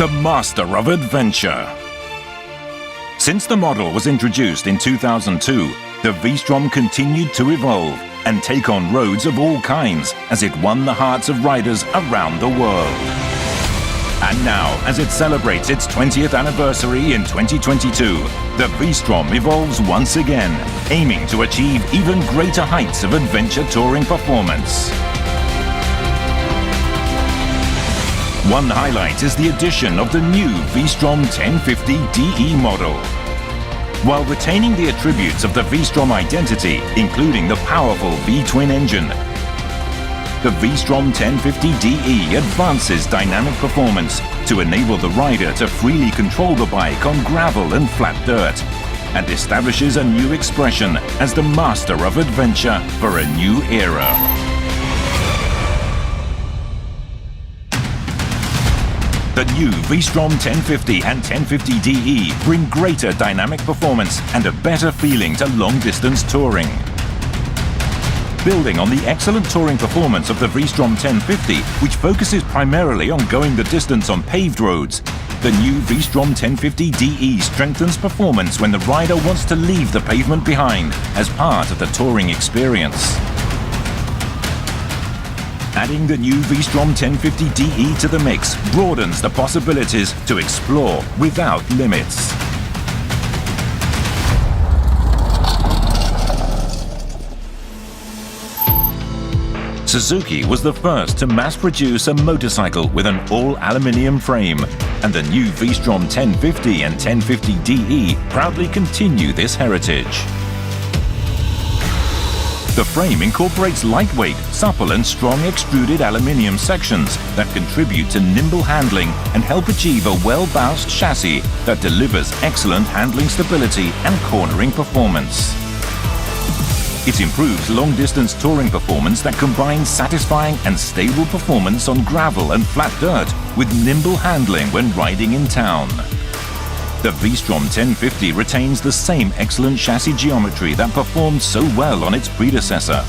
the master of adventure. Since the model was introduced in 2002, the V-STROM continued to evolve and take on roads of all kinds as it won the hearts of riders around the world. And now, as it celebrates its 20th anniversary in 2022, the V-STROM evolves once again, aiming to achieve even greater heights of adventure touring performance. One highlight is the addition of the new V-STROM 1050 DE model. While retaining the attributes of the V-STROM identity, including the powerful V-twin engine, the V-STROM 1050 DE advances dynamic performance to enable the rider to freely control the bike on gravel and flat dirt, and establishes a new expression as the master of adventure for a new era. The new V-STROM 1050 and 1050 DE bring greater dynamic performance and a better feeling to long-distance touring. Building on the excellent touring performance of the V-STROM 1050, which focuses primarily on going the distance on paved roads, the new V-STROM 1050 DE strengthens performance when the rider wants to leave the pavement behind as part of the touring experience. Adding the new V-STROM 1050 DE to the mix broadens the possibilities to explore without limits. Suzuki was the first to mass-produce a motorcycle with an all-aluminium frame, and the new V-STROM 1050 and 1050 DE proudly continue this heritage. The frame incorporates lightweight, supple and strong extruded aluminium sections that contribute to nimble handling and help achieve a well-balanced chassis that delivers excellent handling stability and cornering performance. It improves long-distance touring performance that combines satisfying and stable performance on gravel and flat dirt with nimble handling when riding in town. The V-STROM 1050 retains the same excellent chassis geometry that performed so well on its predecessor.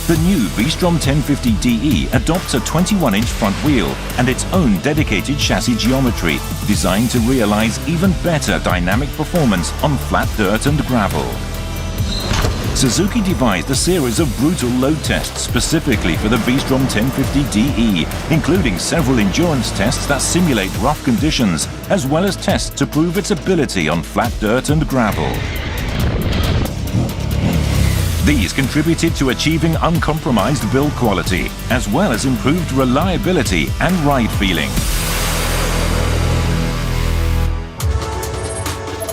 The new V-STROM 1050 DE adopts a 21-inch front wheel and its own dedicated chassis geometry, designed to realize even better dynamic performance on flat dirt and gravel. Suzuki devised a series of brutal load tests specifically for the V-STROM 1050 DE, including several endurance tests that simulate rough conditions, as well as tests to prove its ability on flat dirt and gravel. These contributed to achieving uncompromised build quality, as well as improved reliability and ride feeling.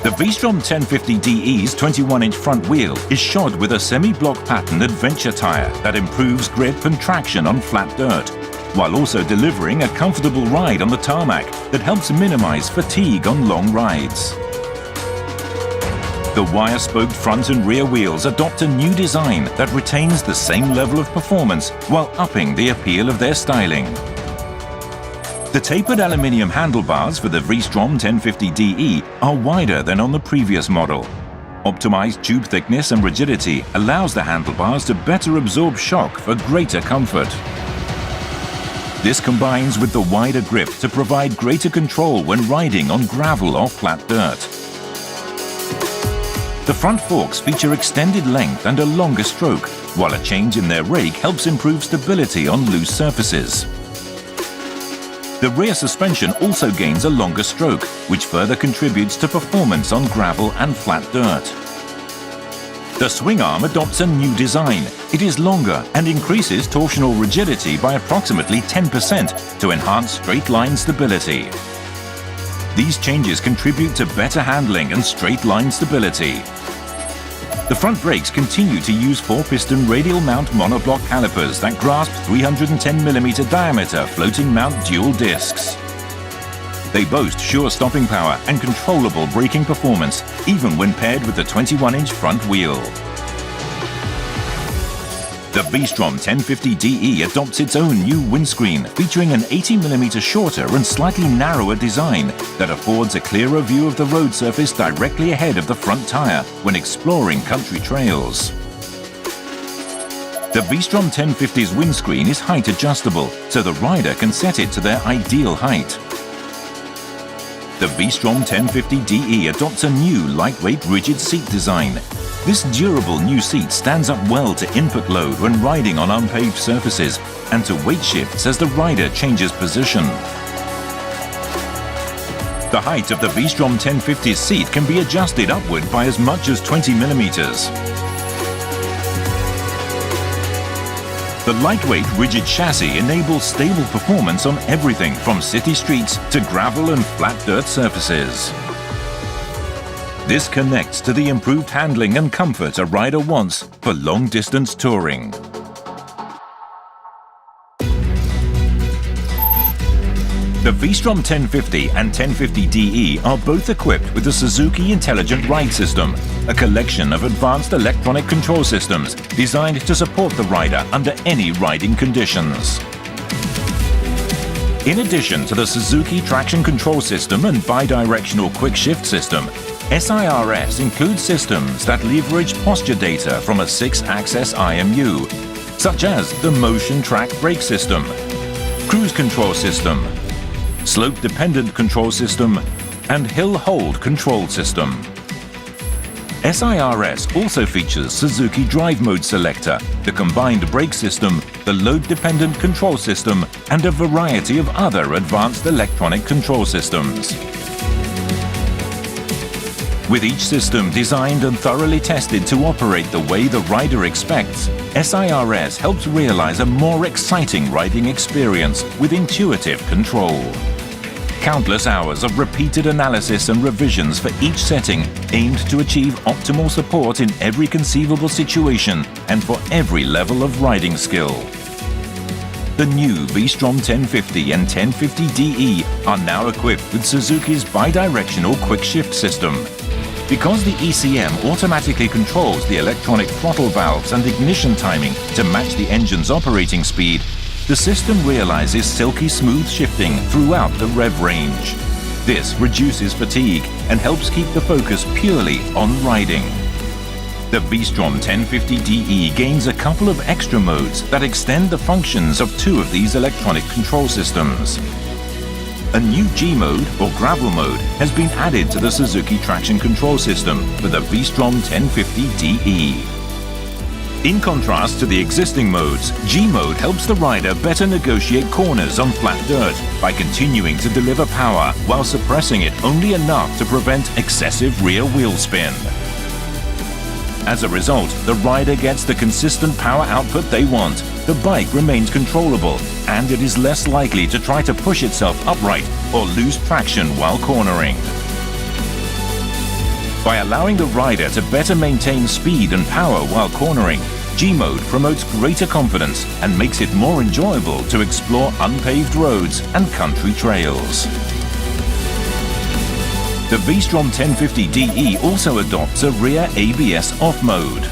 The V-STROM 1050 DE's 21-inch front wheel is shod with a semi-block pattern adventure tyre that improves grip and traction on flat dirt, while also delivering a comfortable ride on the tarmac that helps minimize fatigue on long rides. The wire-spoked front and rear wheels adopt a new design that retains the same level of performance while upping the appeal of their styling. The tapered aluminium handlebars for the V-STROM 1050 DE are wider than on the previous model. Optimized tube thickness and rigidity allows the handlebars to better absorb shock for greater comfort. This combines with the wider grip to provide greater control when riding on gravel or flat dirt. The front forks feature extended length and a longer stroke, while a change in their rake helps improve stability on loose surfaces. The rear suspension also gains a longer stroke, which further contributes to performance on gravel and flat dirt. The swing arm adopts a new design. It is longer and increases torsional rigidity by approximately 10% to enhance straight-line stability. These changes contribute to better handling and straight-line stability. The front brakes continue to use 4-piston radial mount monoblock calipers that grasp 310mm diameter floating mount dual discs. They boast sure stopping power and controllable braking performance, even when paired with the 21-inch front wheel. The V-STROM 1050 DE adopts its own new windscreen, featuring an 80mm shorter and slightly narrower design that affords a clearer view of the road surface directly ahead of the front tyre when exploring country trails. The V-STROM 1050's windscreen is height adjustable, so the rider can set it to their ideal height. The V-STROM 1050DE adopts a new lightweight rigid seat design. This durable new seat stands up well to input load when riding on unpaved surfaces and to weight shifts as the rider changes position. The height of the V-STROM 1050 seat can be adjusted upward by as much as 20 millimeters. The lightweight rigid chassis enables stable performance on everything from city streets to gravel and flat dirt surfaces. This connects to the improved handling and comfort a rider wants for long-distance touring. The V-STROM 1050 and 1050DE are both equipped with the Suzuki Intelligent Ride System, a collection of advanced electronic control systems designed to support the rider under any riding conditions. In addition to the Suzuki Traction Control System and Bidirectional Quick Shift System, SIRS includes systems that leverage posture data from a 6-axis IMU, such as the Motion Track Brake System, Cruise Control System, Slope-Dependent Control System, and Hill Hold Control System. SIRS also features Suzuki Drive Mode Selector, the Combined Brake System, the Load-Dependent Control System, and a variety of other advanced electronic control systems. With each system designed and thoroughly tested to operate the way the rider expects, SIRS helps realize a more exciting riding experience with intuitive control. Countless hours of repeated analysis and revisions for each setting aimed to achieve optimal support in every conceivable situation and for every level of riding skill. The new V-STROM 1050 and 1050DE are now equipped with Suzuki's bidirectional quick shift system. Because the ECM automatically controls the electronic throttle valves and ignition timing to match the engine's operating speed, the system realizes silky smooth shifting throughout the rev range. This reduces fatigue and helps keep the focus purely on riding. The V-STROM 1050DE gains a couple of extra modes that extend the functions of two of these electronic control systems. A new G mode or gravel mode has been added to the Suzuki Traction Control System for the V-STROM 1050DE. In contrast to the existing modes, G mode helps the rider better negotiate corners on flat dirt by continuing to deliver power while suppressing it only enough to prevent excessive rear wheel spin. As a result, the rider gets the consistent power output they want, the bike remains controllable, and it is less likely to try to push itself upright or lose traction while cornering. By allowing the rider to better maintain speed and power while cornering, G-Mode promotes greater confidence and makes it more enjoyable to explore unpaved roads and country trails. The V-STROM 1050DE also adopts a rear ABS off mode.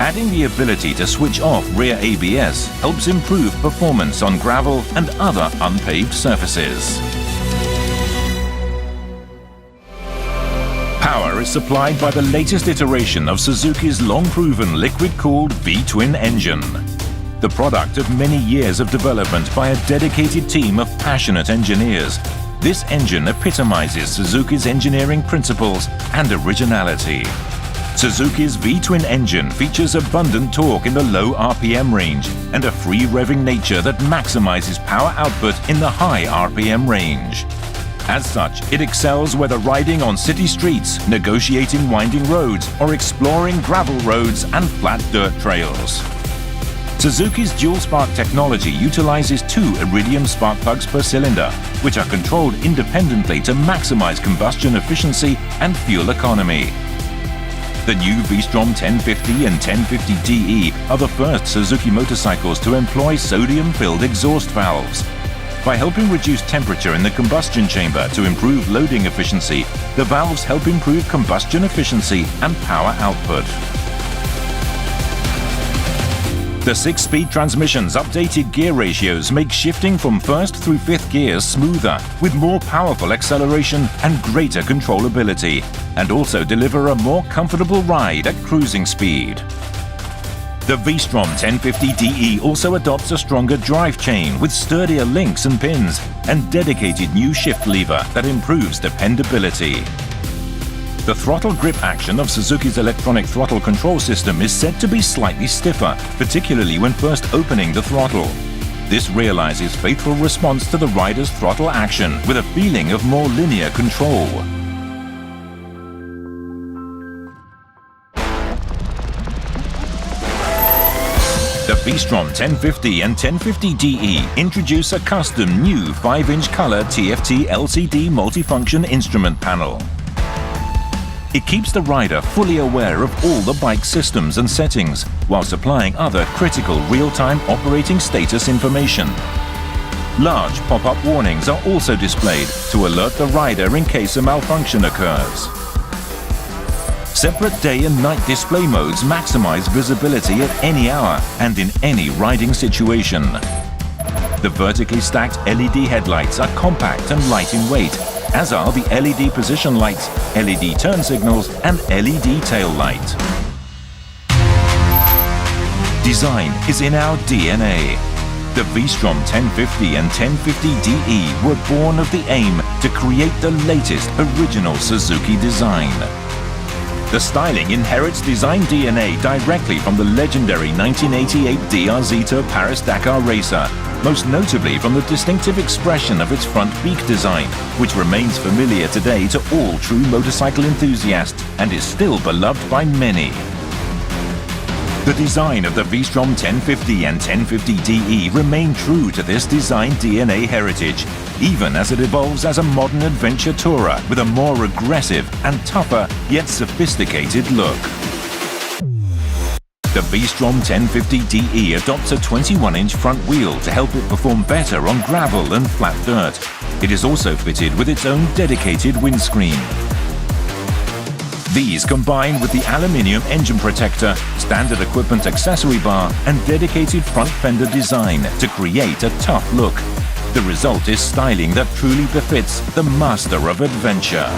Adding the ability to switch off rear ABS helps improve performance on gravel and other unpaved surfaces. Power is supplied by the latest iteration of Suzuki's long-proven liquid-cooled V-twin engine. The product of many years of development by a dedicated team of passionate engineers, this engine epitomizes Suzuki's engineering principles and originality. Suzuki's V-twin engine features abundant torque in the low RPM range and a free revving nature that maximizes power output in the high RPM range. As such, it excels whether riding on city streets, negotiating winding roads, or exploring gravel roads and flat dirt trails. Suzuki's dual spark technology utilizes 2 iridium spark plugs per cylinder, which are controlled independently to maximize combustion efficiency and fuel economy. The new V-STROM 1050 and 1050DE are the first Suzuki motorcycles to employ sodium-filled exhaust valves. By helping reduce temperature in the combustion chamber to improve loading efficiency, the valves help improve combustion efficiency and power output. The 6-speed transmission's updated gear ratios make shifting from 1st through 5th gears smoother, with more powerful acceleration and greater controllability, and also deliver a more comfortable ride at cruising speed. The V-STROM 1050DE also adopts a stronger drive chain with sturdier links and pins and dedicated new shift lever that improves dependability. The throttle grip action of Suzuki's electronic throttle control system is said to be slightly stiffer, particularly when first opening the throttle. This realizes faithful response to the rider's throttle action with a feeling of more linear control. The V-STROM 1050 and 1050DE introduce a custom new 5-inch color TFT LCD multifunction instrument panel. It keeps the rider fully aware of all the bike systems and settings, while supplying other critical real-time operating status information. Large pop-up warnings are also displayed to alert the rider in case a malfunction occurs. Separate day and night display modes maximize visibility at any hour and in any riding situation. The vertically stacked LED headlights are compact and light in weight, as are the LED position lights, LED turn signals and LED tail light. Design is in our DNA. The V-STROM 1050 and 1050DE were born of the aim to create the latest original Suzuki design. The styling inherits design DNA directly from the legendary 1988 DRZ Tour Paris-Dakar racer, most notably from the distinctive expression of its front beak design, which remains familiar today to all true motorcycle enthusiasts and is still beloved by many. The design of the V-STROM 1050 and 1050DE remain true to this design DNA heritage, even as it evolves as a modern adventure tourer with a more aggressive and tougher yet sophisticated look. The V-STROM 1050DE adopts a 21-inch front wheel to help it perform better on gravel and flat dirt. It is also fitted with its own dedicated windscreen. These combine with the aluminium engine protector, standard equipment accessory bar and dedicated front fender design to create a tough look. The result is styling that truly befits the master of adventure.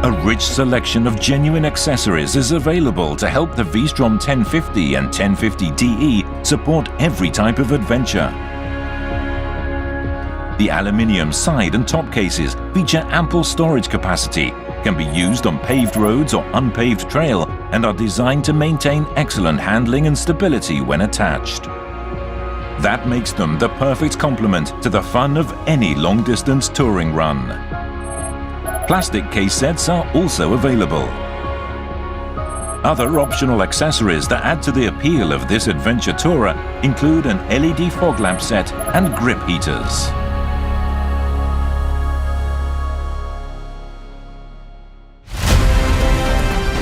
A rich selection of genuine accessories is available to help the V-STROM 1050 and 1050DE support every type of adventure. The aluminium side and top cases feature ample storage capacity, can be used on paved roads or unpaved trail, and are designed to maintain excellent handling and stability when attached. That makes them the perfect complement to the fun of any long-distance touring run. Plastic case sets are also available. Other optional accessories that add to the appeal of this adventure tourer include an LED fog lamp set and grip heaters.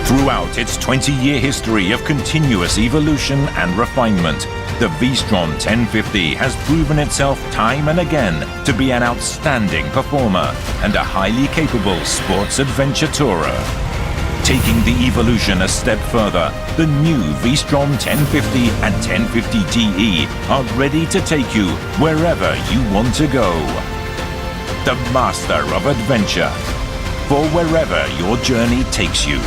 Throughout its 20-year history of continuous evolution and refinement, the V-STROM 1050 has proven itself time and again to be an outstanding performer and a highly capable sports adventure tourer. Taking the evolution a step further, the new V-STROM 1050 and 1050DE are ready to take you wherever you want to go. The master of adventure, for wherever your journey takes you.